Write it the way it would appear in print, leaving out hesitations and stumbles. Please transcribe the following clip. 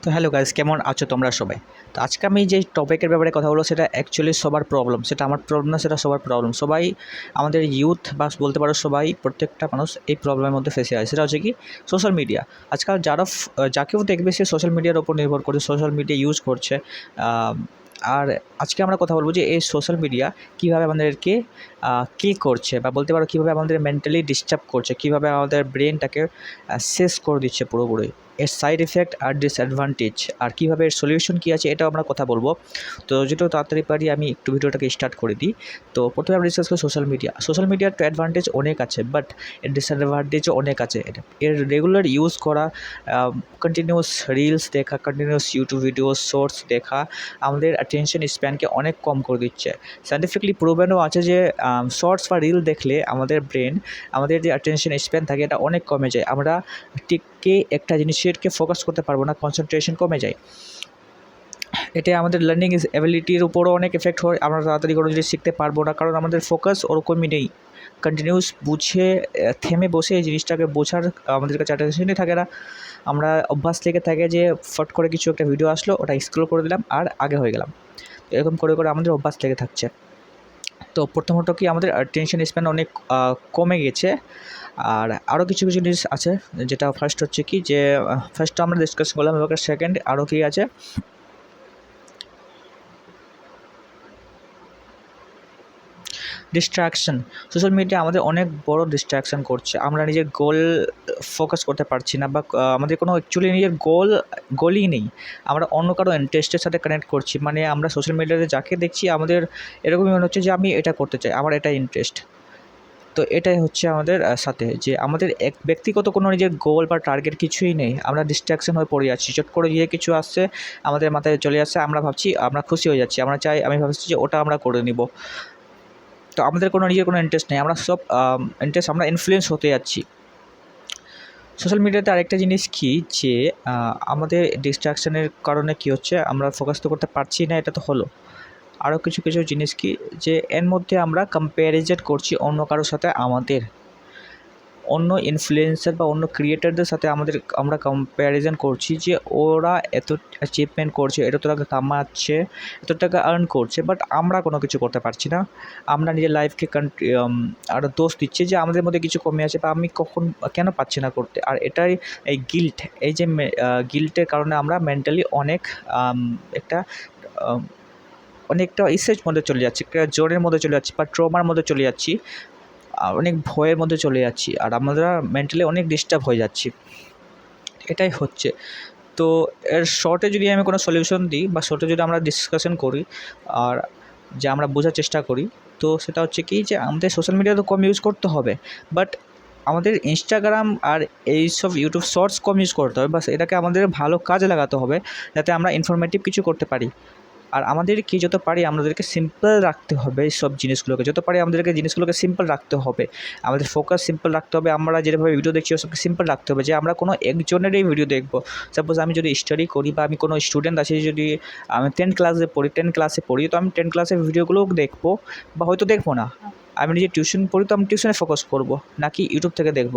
তো hello guys, কেমন আছো তোমরা সবাই? তো আজকে আমি যে টপিকের ব্যাপারে কথা বলবো সেটা অ্যাকচুয়ালি সবার প্রবলেম, সেটা আমার প্রবলেম না, সেটা সবার প্রবলেম। সবাই আমাদের ইউথ বা বলতে পারো সবাই, প্রত্যেকটা মানুষ এই প্রবলেমের মধ্যে ফেসে আছে। সেটা হচ্ছে কি সোশ্যাল মিডিয়া। আজকাল যাকেও দেখবে সে সোশ্যাল মিডিয়ার ওপর নির্ভর করে সোশ্যাল মিডিয়া ইউজ করছে। আর আজকে আমরা কথা বলবো যে এই সোশ্যাল মিডিয়া কীভাবে আমাদেরকে কিল করছে, বা বলতে পারো কীভাবে আমাদের মেন্টালি ডিস্টার্ব করছে, কীভাবে আমাদের ব্রেনটাকে শেষ করে দিচ্ছে পুরোপুরি। এর সাইড এফেক্ট আর ডিসঅ্যাডভান্টেজ, আর কীভাবে এর সলিউশন কী আছে, এটাও আমরা কথা বলবো। তো যেটা তাড়াতাড়ি পারি আমি একটু ভিডিওটাকে স্টার্ট করে দিই। তো প্রথমে আমরা ডিসকাস করি সোশ্যাল মিডিয়ার তো অ্যাডভান্টেজ অনেক আছে, বাট এর ডিসঅ্যাডভান্টেজও অনেক আছে। এর রেগুলার ইউজ করা, কন্টিনিউয়াস রিলস দেখা, কন্টিনিউয়াস ইউটিউব ভিডিও শর্টস দেখা আমাদের অ্যাটেনশন স্প্যানকে অনেক কম করে দিচ্ছে। সায়েন্টিফিকলি প্রুভেনও আছে যে শর্টস বা রিল দেখলে আমাদের ব্রেন, আমাদের যে অ্যাটেনশন স্প্যান থাকে এটা অনেক কমে যায়। আমরা টিকে একটা জিনিসকে ফোকাস করতে পারবো না, কনসেন্ট্রেশন কমে যায়। এটা আমাদের লার্নিং এবিলিটির উপরও অনেক এফেক্ট হয়। আমরা তাড়াতাড়ি কোনো জিনিস শিখতে পারবো না, কারণ আমাদের ফোকাস ওরকমই নেই। কন্টিনিউস বুঝে থেমে বসে এই জিনিসটাকে বোঝার আমাদের কাছে অ্যাটেনশনই থাকে না। আমরা অভ্যাস লেগে থাকে যে ফট করে কিছু একটা ভিডিও আসলো, ওটা স্ক্রল করে দিলাম আর আগে হয়ে গেলাম। এরকম করে করে আমাদের অভ্যাস লেগে থাকছে। তো প্রথমত কি আমাদের অ্যাটেনশন স্প্যান অনেক কমে গেছে। আর আরও কিছু কিছু জিনিস আছে, যেটা ফার্স্ট হচ্ছে কি যে ফার্স্ট আমরা ডিসকাস করলাম, এবার সেকেন্ড আরও কী আছে। ডিস্ট্রাকশন। সোশ্যাল মিডিয়া আমাদের অনেক বড় ডিস্ট্রাকশন করছে। আমরা নিজের গোল ফোকাস করতে পারছি না, বা আমাদের কোনো অ্যাকচুয়ালি নিজের গোলই নেই। আমরা অন্য কারো ইন্টারেস্টের সাথে কানেক্ট করছি। মানে আমরা সোশ্যাল মিডিয়াতে যাকে দেখছি আমাদের এরকমই মনে হচ্ছে যে আমি এটা করতে চাই, আমার এটা ইন্টারেস্ট। তো এটাই হচ্ছে আমাদের সাথে, যে আমাদের এক ব্যক্তিগত কোনো নিজের গোল বা টার্গেট কিছুই নেই। আমরা ডিস্ট্রাকশন হয়ে পড়ে যাচ্ছি। চট করে গিয়ে কিছু আসছে, আমাদের মাথায় চলে আসছে, আমরা ভাবছি, আমরা খুশি হয়ে যাচ্ছি, আমি ভাবছি যে ওটা আমরা করে নিব। তো আমাদের নিজের কোনো ইন্টারেস্ট নেই। আমরা সব ইন্টারেস্ট, আমরা ইনফ্লুয়েন্স হতে যাচ্ছি। সোশ্যাল মিডিয়াতে আরেকটা জিনিস কী, যে আমাদের ডিস্ট্রাকশানের কারণে কী হচ্ছে, আমরা ফোকাস তো করতে পারছি না, এটা তো হলো। আরও কিছু কিছু জিনিস কি, যে এর মধ্যে আমরা কম্প্যারিজন করছি অন্য কারোর সাথে, অন্য ইনফ্লুয়েন্সার বা অন্য ক্রিয়েটারদের সাথে আমরা কম্প্যারিজন করছি যে ওরা এত অ্যাচিভমেন্ট করছে, এত টাকা কামাচ্ছে, এত টাকা আর্ন করছে, বাট আমরা কোনো কিছু করতে পারছি না। আমরা নিজের লাইফকে আরও দোষ দিচ্ছি যে আমাদের মধ্যে কিছু কমে আছে, বা আমি কেন পাচ্ছি না করতে। আর এটাই এই গিল্টের কারণে আমরা মেন্টালি অনেকটা ইসের মধ্যে চলে যাচ্ছি, জোরের মধ্যে চলে যাচ্ছি, বা ট্রমার মধ্যে চলে যাচ্ছি, অনেক ভয়ের মধ্যে চলে যাচ্ছি, আর আমরা মেন্টালি অনেক ডিস্টার্ব হয়ে যাচ্ছি। এটাই হচ্ছে। তো এর শর্টে যদি আমি কোনো সলিউশন দিই, বা শর্টে যদি আমরা ডিসকাশন করি, আর যে আমরা বোঝার চেষ্টা করি, তো সেটা হচ্ছে কি, যে আমাদের সোশ্যাল মিডিয়া তো কম ইউজ করতে হবে, বাট আমাদের ইনস্টাগ্রাম আর এইসব ইউটিউব শর্টস কম ইউজ করতে হবে। বাস এটাকে আমাদের ভালো কাজে লাগাতে হবে, যাতে আমরা ইনফরমেটিভ কিছু করতে পারি। আর আমাদের কি যত পারি আমাদেরকে সিম্পল রাখতে হবে, সব জিনিসগুলোকে যত পারি আমাদেরকে জিনিসগুলোকে সিম্পল রাখতে হবে। আমাদের ফোকাস সিম্পল রাখতে হবে। আমরা যেভাবে ভিডিও দেখছি ওসবকে সিম্পল রাখতে হবে, যে আমরা কোনো একজনেরই ভিডিও দেখব। সাপোজ আমি যদি স্টাডি করি, বা আমি কোনো স্টুডেন্ট আছি, যদি আমি 10 ক্লাসে পড়ি, তো আমি 10 ক্লাসের ভিডিওগুলোও দেখব, বা হয়তো দেখবো না। আমি নিজে টিউশন পড়ি, তো আমি টিউশনে ফোকাস করব, নাকি ইউটিউব থেকে দেখব।